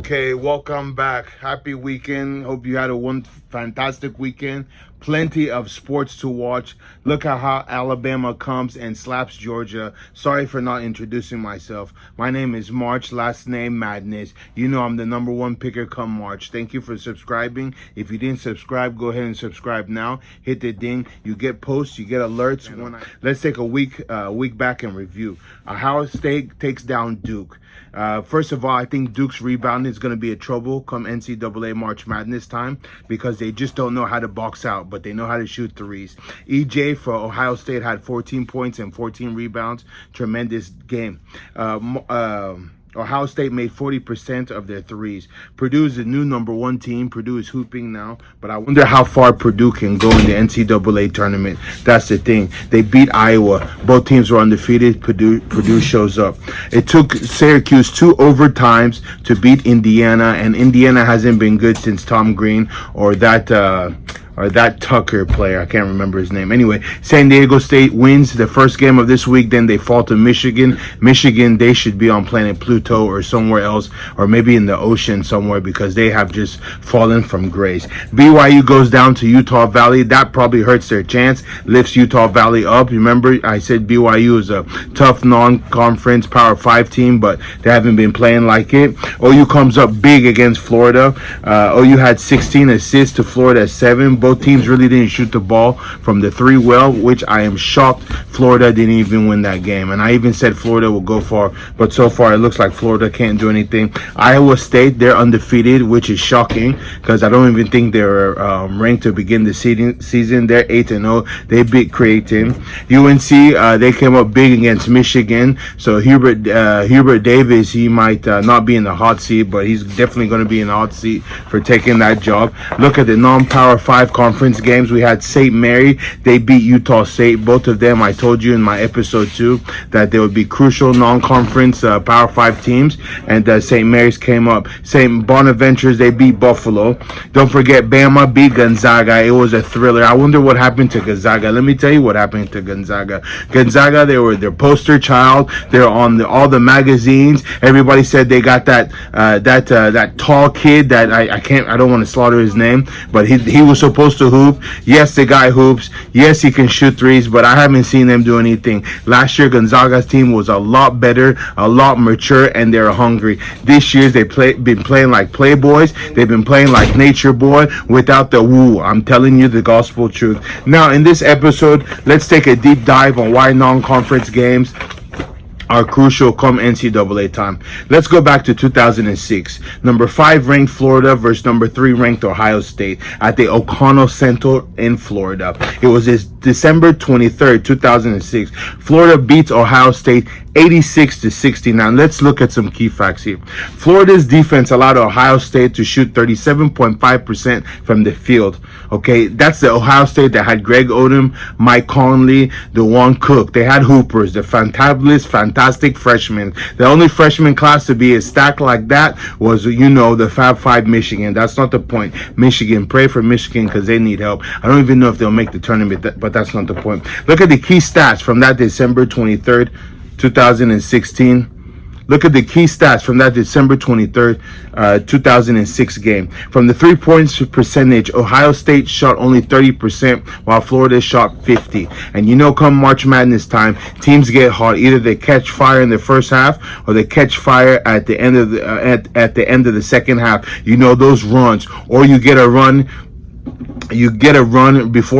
Okay, welcome back. Happy weekend. Hope you had a one fantastic weekend. Plenty of sports to watch. Look at how Alabama comes and slaps Georgia. Sorry for not introducing myself. My name is March, last name Madness. You know I'm the number one picker come March. Thank you for subscribing. If you didn't subscribe, go ahead and subscribe now. Hit the ding. You get posts, you get alerts. Let's take a week back and review. Ohio State takes down Duke. First of all, I think Duke's rebound is going to be a trouble come NCAA March Madness time because they just don't know how to box out, but they know how to shoot threes. EJ for Ohio State had 14 points and 14 rebounds. Tremendous game. Ohio State made 40% of their threes. Purdue is the new number one team. Purdue is hooping now, but I wonder how far Purdue can go in the NCAA tournament. That's the thing. They beat Iowa. Both teams were undefeated. Purdue shows up. It took Syracuse 2 overtimes to beat Indiana, and Indiana hasn't been good since Tom Green or that Tucker player. I can't remember his name. Anyway, San Diego State wins the first game of this week. Then they fall to Michigan. Michigan, they should be on planet Pluto or somewhere else, or maybe in the ocean somewhere because they have just fallen from grace. BYU goes down to Utah Valley. That probably hurts their chance, lifts Utah Valley up. Remember, I said BYU is a tough non-conference Power 5 team, but they haven't been playing like it. OU comes up big against Florida. OU had 16 assists to Florida 7. Both teams really didn't shoot the ball from the three well, which I am shocked Florida didn't even win that game. And I even said Florida will go far, but so far it looks like Florida can't do anything. Iowa State, they're undefeated, which is shocking because I don't even think they're ranked to begin the season. They're 8-0. They beat Creighton. UNC, they came up big against Michigan. So Hubert Davis, he might not be in the hot seat, but he's definitely going to be in the hot seat for taking that job. Look at the non-Power 5 conference games. We had St. Mary. They beat Utah State. Both of them, I told you in my episode 2 that they would be crucial non-conference Power 5 teams, and St. Mary's came up. St. Bonaventures, they beat Buffalo. Don't forget Bama beat Gonzaga. It was a thriller. I wonder what happened to Gonzaga. Let me tell you what happened to Gonzaga. Gonzaga, they were their poster child. They're on all the magazines. Everybody said they got that tall kid that I don't want to slaughter his name, but he was supposed to hoop. Yes, the guy hoops. Yes, he can shoot threes, but I haven't seen them do anything. Last year, Gonzaga's team was a lot better, a lot mature, and they're hungry. This year, they've been playing like playboys. They've been playing like nature boy without the woo. I'm telling you the gospel truth. Now, in this episode, let's take a deep dive on why non-conference games are crucial come NCAA time. Let's go back to 2006. Number 5 ranked Florida versus number 3 ranked Ohio State at the O'Connell Center in Florida. It was December 23rd, 2006. Florida beats Ohio State 86-69. Let's look at some key facts here. Florida's defense allowed Ohio State to shoot 37.5% from the field. Okay, that's the Ohio State that had Greg Odom, Mike Conley, DeJuan Cook. They had hoopers, the fantastic freshmen. The only freshman class to be a stack like that was, the Fab 5 Michigan. That's not the point. Michigan, pray for Michigan because they need help. I don't even know if they'll make the tournament, but that's not the point. Look at the key stats from that December 23rd, 2016. Look at the key stats from that December 23rd, 2006 game. From the 3-point percentage, Ohio State shot only 30%, while Florida shot 50%. And come March Madness time, teams get hot. Either they catch fire in the first half, or they catch fire at the end of the second half. Those runs, or you get a run. Before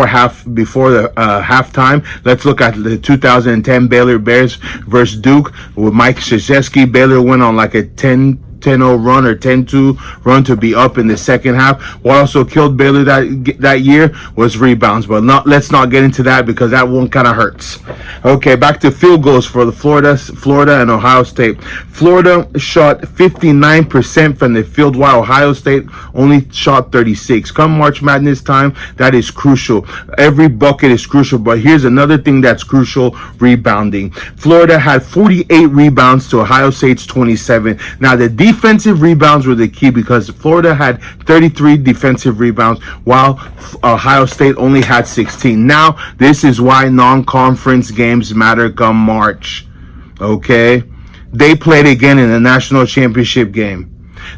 the halftime. Let's look at the 2010 Baylor Bears versus Duke with Mike Krzyzewski. Baylor went on like a 10-0 run or 10-2 run to be up in the second half. What also killed Baylor that year was rebounds, but let's not get into that because that one kind of hurts. Okay, back to field goals for the Florida and Ohio State. Florida shot 59% from the field, while Ohio State only shot 36%. Come March Madness time, that is crucial. Every bucket is crucial, but here's another thing that's crucial: rebounding. Florida had 48 rebounds to Ohio State's 27. Now, the defensive rebounds were the key because Florida had 33 defensive rebounds, while Ohio State only had 16. Now, this is why non-conference games matter come March. Okay? They played again in the national championship game.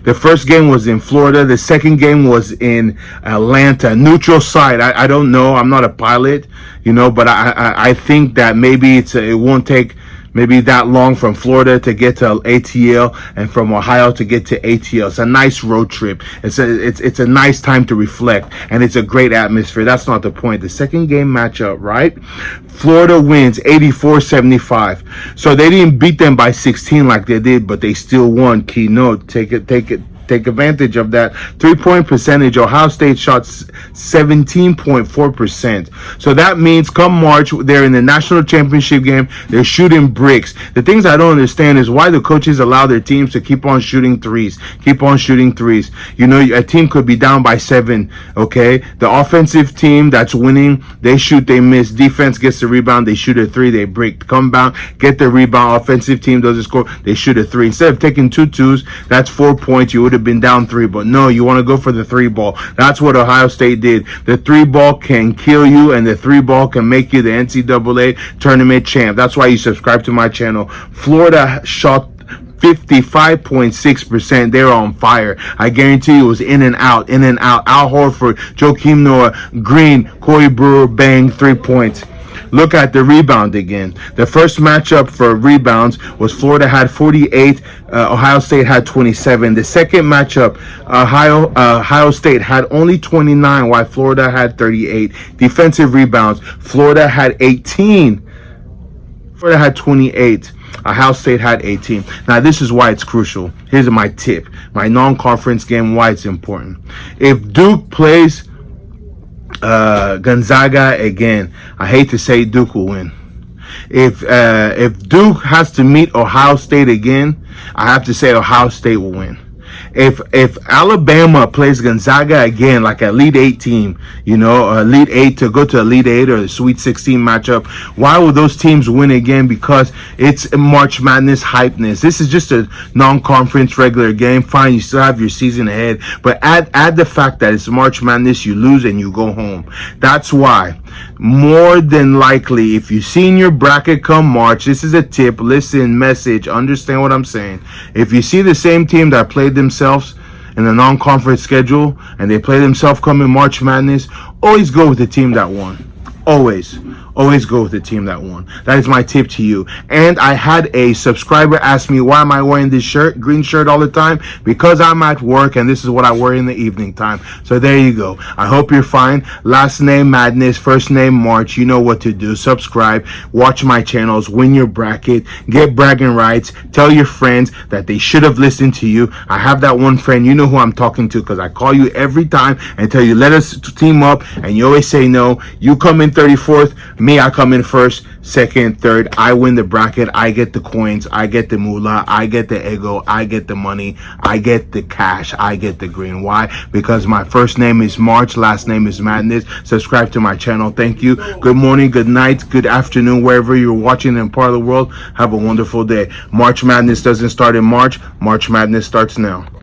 The first game was in Florida. The second game was in Atlanta. Neutral site. I don't know. I'm not a pilot, but I think that maybe it won't take maybe that long from Florida to get to ATL and from Ohio to get to ATL. It's a nice road trip. It's a nice time to reflect, and it's a great atmosphere. That's not the point. The second game matchup, right? Florida wins 84-75. So they didn't beat them by 16 like they did, but they still won. Keynote, take advantage of that. 3-point percentage. Ohio State shot 17.4%. So that means come March, they're in the national championship game. They're shooting bricks. The things I don't understand is why the coaches allow their teams to keep on shooting threes. Keep on shooting threes. A team could be down by 7. Okay, the offensive team that's winning, they shoot, they miss. Defense gets the rebound, they shoot a 3, they break. Come back, get the rebound. Offensive team doesn't score, they shoot a 3. Instead of taking 2 twos, that's 4 points. You would have been down 3, but no, you want to go for the 3 ball. That's what Ohio State did. The 3 ball can kill you, and the 3 ball can make you the NCAA tournament champ. That's why you subscribe to my channel. Florida shot 55.6%. They're on fire. I guarantee you it was in and out. Al Horford, Joakim Noah, Green, Corey Brewer, bang, 3 points. Look at the rebound again. The first matchup for rebounds was Florida had 48, Ohio State had 27. The second matchup, Ohio State had only 29, while Florida had 38. Defensive rebounds, Florida had 18. Florida had 28. Ohio State had 18. Now, this is why it's crucial. Here's my tip. My non-conference game, why it's important. If Duke plays Gonzaga again, I hate to say Duke will win. If Duke has to meet Ohio State again, I have to say Ohio State will win. If Alabama plays Gonzaga again, like a Elite 8 team, Elite 8 to go to Elite 8 or the Sweet 16 matchup, why will those teams win again? Because it's March Madness hypeness. This is just a non-conference regular game. Fine, you still have your season ahead, but add the fact that it's March Madness, you lose and you go home. That's why, more than likely, if you see in your bracket come March, this is a tip, listen, message, understand what I'm saying. If you see the same team that played themselves in the non-conference schedule and they play themselves coming March Madness, always go with the team that won. Always go with the team that won. That is my tip to you. And I had a subscriber ask me, why am I wearing this shirt, green shirt all the time? Because I'm at work and this is what I wear in the evening time. So there you go. I hope you're fine. Last name Madness, first name March. You know what to do. Subscribe, watch my channels, win your bracket, get bragging rights, tell your friends that they should have listened to you. I have that one friend, you know who I'm talking to, because I call you every time and tell you, let us team up, and you always say no. You come in 34th, me, I come in first, second, third. I win the bracket. I get the coins. I get the moolah. I get the ego. I get the money. I get the cash. I get the green. Why? Because my first name is March. Last name is Madness. Subscribe to my channel. Thank you. Good morning, good night, good afternoon, wherever you're watching in part of the world. Have a wonderful day. March Madness doesn't start in March. March Madness starts now.